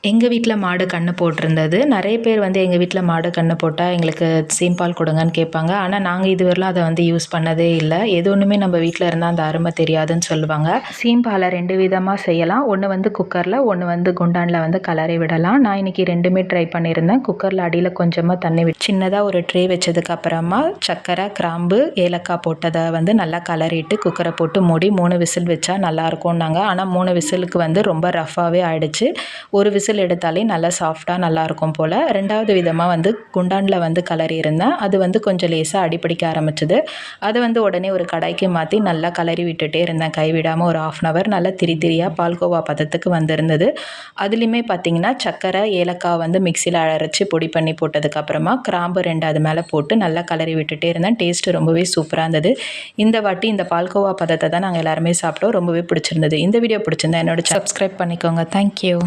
எங்கள் வீட்டில் மாடு கன்று போட்டிருந்தது. நிறைய பேர் வந்து எங்கள் வீட்டில் மாடு கன்று போட்டால் எங்களுக்கு சீம்பால் கொடுங்கன்னு கேட்பாங்க. ஆனால் நாங்கள் இதுவரையிலும் அதை வந்து யூஸ் பண்ணதே இல்லை. எது ஒன்றுமே நம்ம வீட்டில் இருந்தால் அந்த அருமை தெரியாதுன்னு சொல்லுவாங்க. சீம்பாலை 2 விதமாக செய்யலாம். ஒன்று வந்து குக்கரில், ஒன்று வந்து குண்டானில் வந்து கலரி விடலாம். நான் இன்றைக்கி 2மே ட்ரை பண்ணியிருந்தேன். குக்கரில் அடியில் கொஞ்சமாக தண்ணி விட்டு சின்னதாக ஒரு ட்ரே வச்சதுக்கப்புறமா சர்க்கரை, கிராம்பு, ஏலக்காய் போட்டதை வந்து நல்லா கலரிட்டு குக்கரை போட்டு மூடி 3 விசில் வச்சா நல்லாயிருக்கும்னாங்க. ஆனால் 3 விசிலுக்கு வந்து ரொம்ப ரஃப்பாகவே ஆயிடுச்சு. ஒரு விசில் எடுத்தாலே நல்லா சாஃப்டாக நல்லாயிருக்கும் போல். 2வது விதமாக வந்து குண்டானில் வந்து கலரி இருந்தேன். அது வந்து கொஞ்சம் லேசாக அடிப்பிடிக்க ஆரம்பிச்சுது. அதை வந்து உடனே ஒரு கடாய்க்கு மாற்றி நல்லா கலரி விட்டுட்டே இருந்தேன் கைவிடாமல். ஒரு 1/2 hour நல்லா திரியாக பால்கோவா பதத்துக்கு வந்திருந்தது. அதுலேயுமே பார்த்திங்கன்னா சர்க்கரை, ஏலக்காய் வந்து மிக்சியில் அரைச்சி பொடி பண்ணி போட்டதுக்கப்புறமா கிராம்பு 2 அது மேலே போட்டு நல்லா கலரி விட்டுட்டே இருந்தேன். டேஸ்ட்டு ரொம்பவே சூப்பராக இருந்தது. இந்த வாட்டி இந்த பால்கோவா பதத்தை தான் நாங்கள் எல்லாருமே சாப்பிட்டோம். ரொம்பவே பிடிச்சிருந்தது. இந்த வீடியோ பிடிச்சிருந்தா என்னோட சப்ஸ்கிரைப் பண்ணிக்கோங்க. தேங்க்யூ.